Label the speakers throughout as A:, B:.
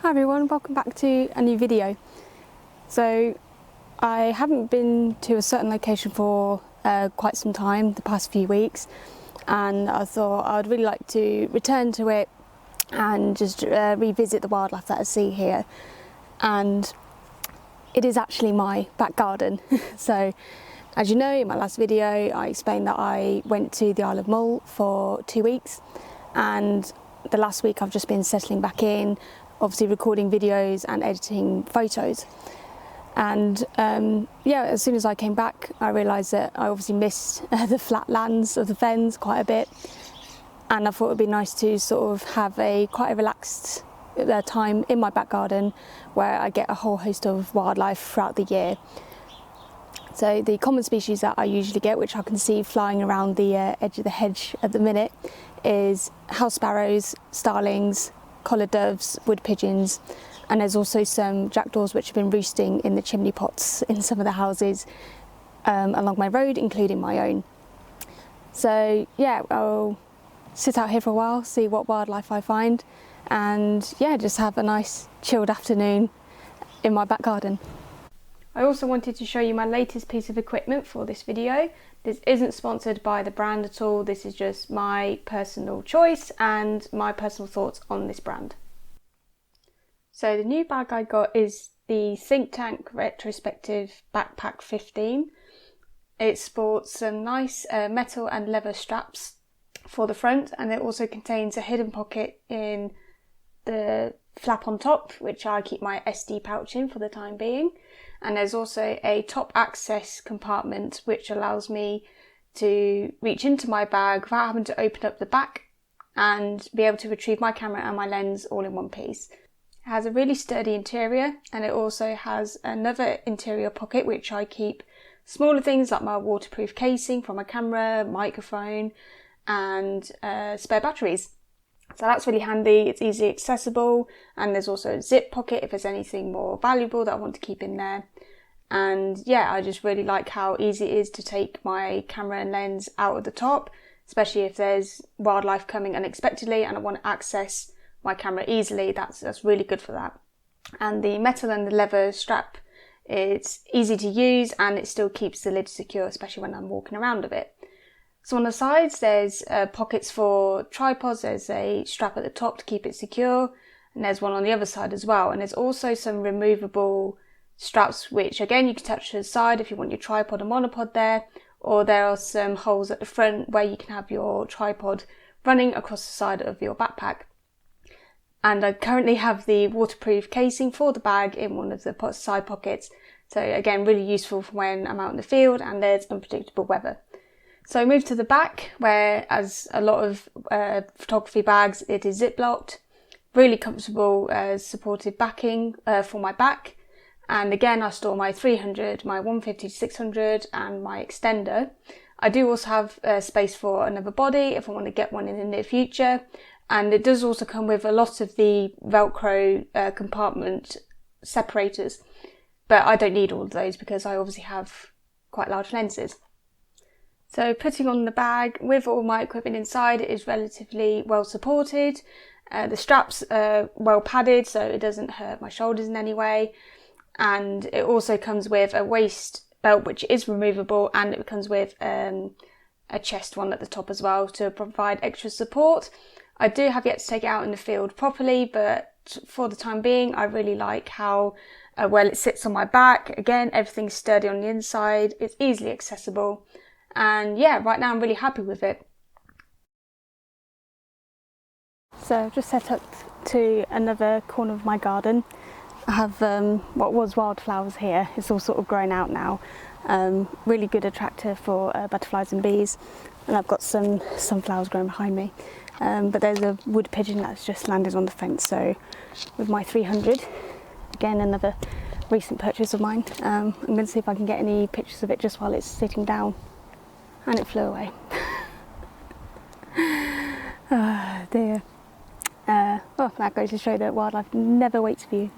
A: Hi everyone, welcome back to a new video. So I haven't been to a certain location for quite some time, the past few weeks, and I thought I'd really like to return to it and just revisit the wildlife that I see here. And it is actually my back garden. So as you know, in my last video I explained that I went to the Isle of Mull for 2 weeks, and the last week I've just been settling back in, obviously recording videos and editing photos. And yeah, as soon as I came back I realised that I obviously missed the flat lands of the fens quite a bit, and I thought it would be nice to sort of have quite a relaxed time in my back garden where I get a whole host of wildlife throughout the year. So the common species that I usually get, which I can see flying around the edge of the hedge at the minute, is house sparrows, starlings, collared doves, wood pigeons, and there's also some jackdaws which have been roosting in the chimney pots in some of the houses along my road, including my own. So yeah, I'll sit out here for a while, see what wildlife I find, and yeah, just have a nice chilled afternoon in my back garden. I also wanted to show you my latest piece of equipment for this video. This isn't sponsored by the brand at all, this is just my personal choice and my personal thoughts on this brand. So the new bag I got is the Think Tank Retrospective Backpack 15. It sports some nice metal and leather straps for the front, and it also contains a hidden pocket in the flap on top, which I keep my SD pouch in for the time being. And there's also a top access compartment which allows me to reach into my bag without having to open up the back and be able to retrieve my camera and my lens all in one piece. It has a really sturdy interior, and it also has another interior pocket which I keep smaller things like my waterproof casing for my camera, microphone and spare batteries. So that's really handy, it's easily accessible, and there's also a zip pocket if there's anything more valuable that I want to keep in there. And yeah, I just really like how easy it is to take my camera and lens out of the top, especially if there's wildlife coming unexpectedly and I want to access my camera easily. That's really good for that. And the metal and the leather strap, it's easy to use and it still keeps the lid secure, especially when I'm walking around a bit. So on the sides there's pockets for tripods, there's a strap at the top to keep it secure, and there's one on the other side as well. And there's also some removable straps which again you can attach to the side if you want your tripod and monopod there, or there are some holes at the front where you can have your tripod running across the side of your backpack. And I currently have the waterproof casing for the bag in one of the side pockets, so again really useful for when I'm out in the field and there's unpredictable weather. So I move to the back, where as a lot of photography bags it is zip locked, really comfortable supported backing for my back, and again I store my 300, my 150-600 and my extender. I do also have space for another body if I want to get one in the near future, and it does also come with a lot of the Velcro compartment separators, but I don't need all of those because I obviously have quite large lenses. So putting on the bag with all my equipment inside, it is relatively well supported. The straps are well padded so it doesn't hurt my shoulders in any way. And it also comes with a waist belt which is removable, and it comes with a chest one at the top as well to provide extra support. I do have yet to take it out in the field properly, but for the time being I really like how well it sits on my back. Again, everything's sturdy on the inside, it's easily accessible. And yeah, right now I'm really happy with it. So I've just set up to another corner of my garden. I have what was wildflowers here. It's all sort of grown out now. Really good attractor for butterflies and bees. And I've got some sunflowers growing behind me. But there's a wood pigeon that's just landed on the fence. So with my 300, again another recent purchase of mine, I'm going to see if I can get any pictures of it just while it's sitting down. And it flew away. Oh dear. Well, that goes to show that wildlife never waits for you.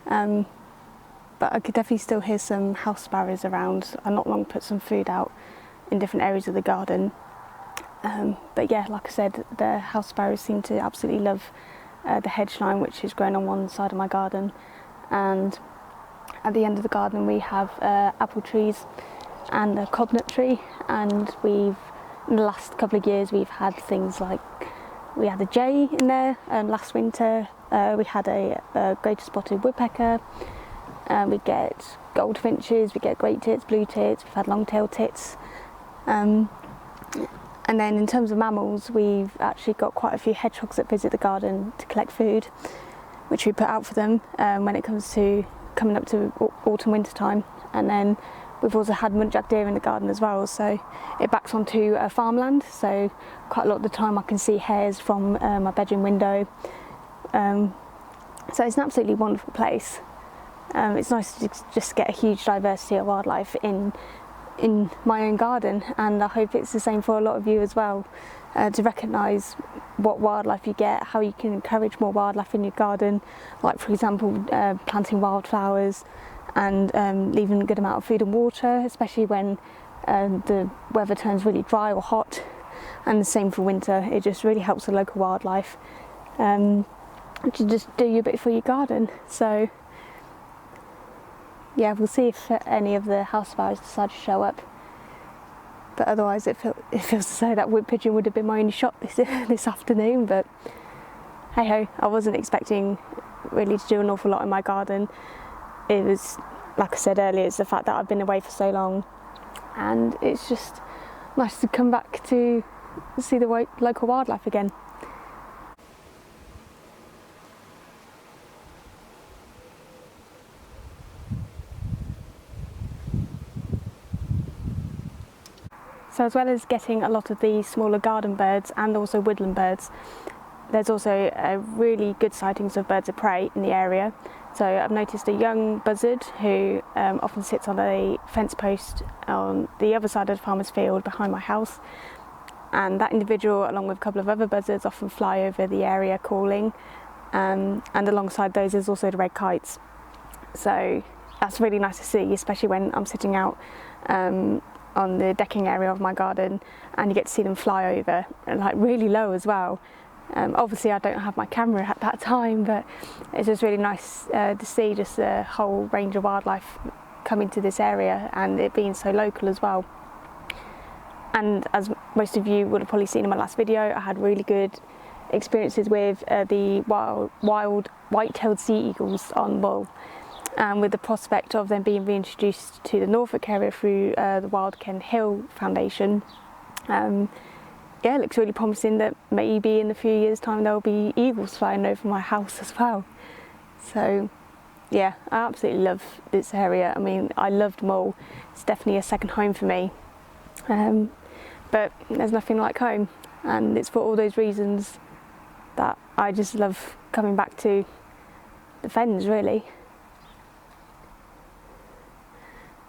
A: But I could definitely still hear some house sparrows around. I not long put some food out in different areas of the garden. But yeah, like I said, the house sparrows seem to absolutely love the hedge line, which is grown on one side of my garden, and at the end of the garden we have apple trees and a coconut tree. And in the last couple of years we've had things like, we had a jay in there, and last winter we had a greater spotted woodpecker. We get goldfinches, we get great tits, blue tits, we've had long-tailed tits. And then in terms of mammals, we've actually got quite a few hedgehogs that visit the garden to collect food, which we put out for them when it comes to coming up to autumn winter time. And then we've also had muntjac deer in the garden as well, so it backs onto farmland, so quite a lot of the time I can see hares from my bedroom window. So it's an absolutely wonderful place. It's nice to just get a huge diversity of wildlife in my own garden, and I hope it's the same for a lot of you as well, to recognise what wildlife you get, how you can encourage more wildlife in your garden, like for example planting wildflowers and leaving a good amount of food and water, especially when the weather turns really dry or hot, and the same for winter. It just really helps the local wildlife to just do your bit for your garden. So yeah, we'll see if any of the house sparrows decide to show up, but otherwise it feels as though that wood pigeon would have been my only shot this afternoon. But hey ho, I wasn't expecting really to do an awful lot in my garden. It was, like I said earlier, it's the fact that I've been away for so long, and it's just nice to come back to see the local wildlife again. So as well as getting a lot of the smaller garden birds and also woodland birds, there's also really good sightings of birds of prey in the area. So I've noticed a young buzzard who often sits on a fence post on the other side of the farmer's field behind my house, and that individual, along with a couple of other buzzards, often fly over the area calling, and alongside those there's also the red kites. So that's really nice to see, especially when I'm sitting out on the decking area of my garden and you get to see them fly over, and like really low as well. Obviously I don't have my camera at that time, but it's just really nice to see just the whole range of wildlife coming to this area, and it being so local as well. And as most of you would have probably seen in my last video, I had really good experiences with the wild white-tailed sea eagles on Mull, and with the prospect of them being reintroduced to the Norfolk area through the Wild Ken Hill Foundation. Yeah, it looks really promising that maybe in a few years' time there'll be eagles flying over my house as well. So yeah, I absolutely love this area. I mean, I loved Mull. It's definitely a second home for me. But there's nothing like home, and it's for all those reasons that I just love coming back to the Fens, really.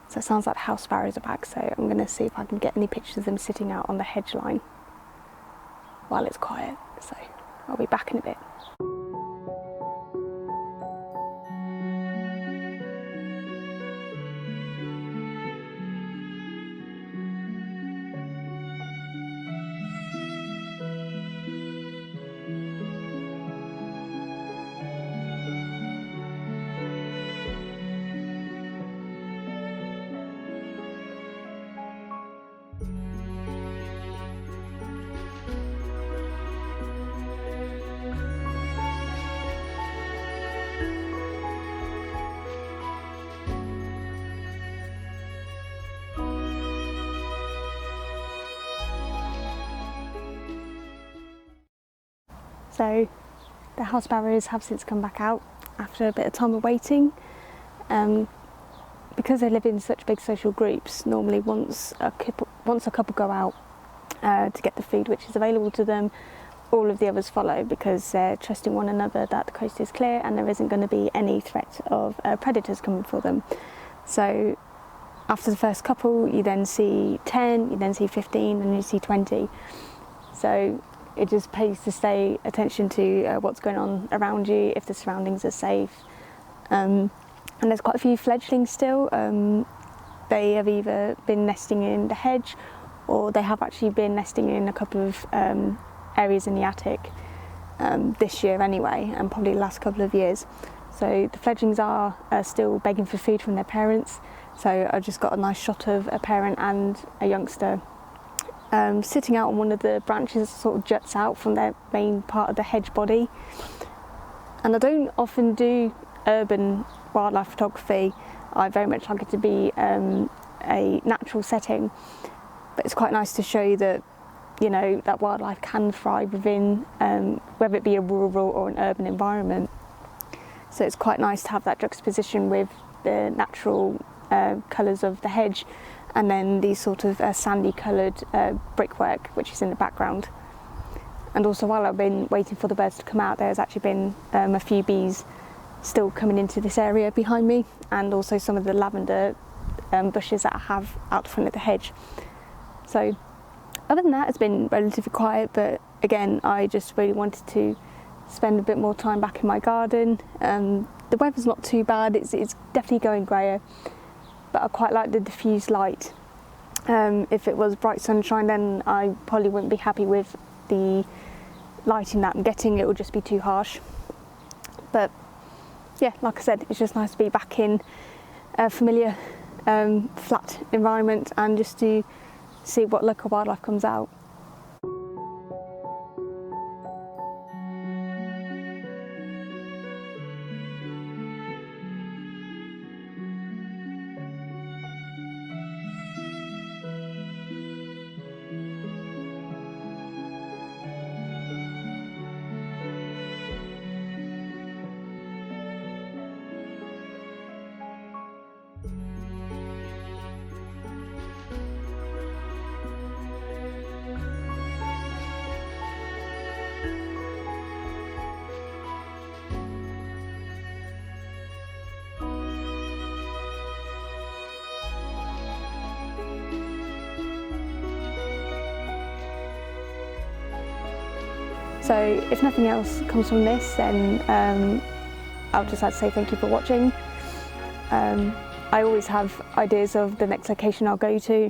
A: So it sounds like the house sparrows are back, so I'm going to see if I can get any pictures of them sitting out on the hedge line while it's quiet. So I'll be back in a bit. So the house sparrows have since come back out after a bit of time of waiting. Because they live in such big social groups, normally once a couple go out to get the food which is available to them, all of the others follow, because they're trusting one another that the coast is clear and there isn't going to be any threat of predators coming for them. So after the first couple, you then see 10, you then see 15, and you see 20. So it just pays to stay attention to what's going on around you, if the surroundings are safe. And there's quite a few fledglings still. They have either been nesting in the hedge, or they have actually been nesting in a couple of areas in the attic. this year anyway, and probably the last couple of years. So the fledglings are still begging for food from their parents. So I just got a nice shot of a parent and a youngster sitting out on one of the branches that sort of juts out from their main part of the hedge body. And I don't often do urban wildlife photography. I very much like it to be a natural setting, but it's quite nice to show that, you know, that wildlife can thrive within, whether it be a rural or an urban environment. So it's quite nice to have that juxtaposition with the natural colours of the hedge, and then these sort of sandy coloured brickwork which is in the background. And also, while I've been waiting for the birds to come out, there's actually been a few bees still coming into this area behind me, and also some of the lavender bushes that I have out the front of the hedge. So other than that, it's been relatively quiet, but again, I just really wanted to spend a bit more time back in my garden. The weather's not too bad, it's definitely going grayer, but I quite like the diffused light. If it was bright sunshine, then I probably wouldn't be happy with the lighting that I'm getting, it would just be too harsh. But yeah, like I said, it's just nice to be back in a familiar flat environment and just to see what local wildlife comes out. So if nothing else comes from this, then I'll just like to say thank you for watching. I always have ideas of the next location I'll go to,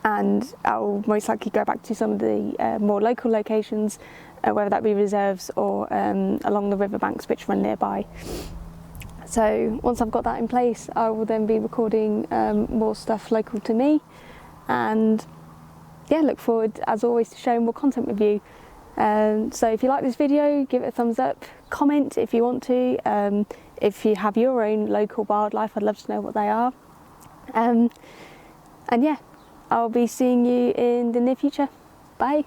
A: and I'll most likely go back to some of the more local locations, whether that be reserves or along the riverbanks which run nearby. So once I've got that in place, I will then be recording more stuff local to me, and yeah, look forward as always to sharing more content with you. So if you like this video, give it a thumbs up, comment if you want to. If you have your own local wildlife, I'd love to know what they are. And yeah, I'll be seeing you in the near future. Bye.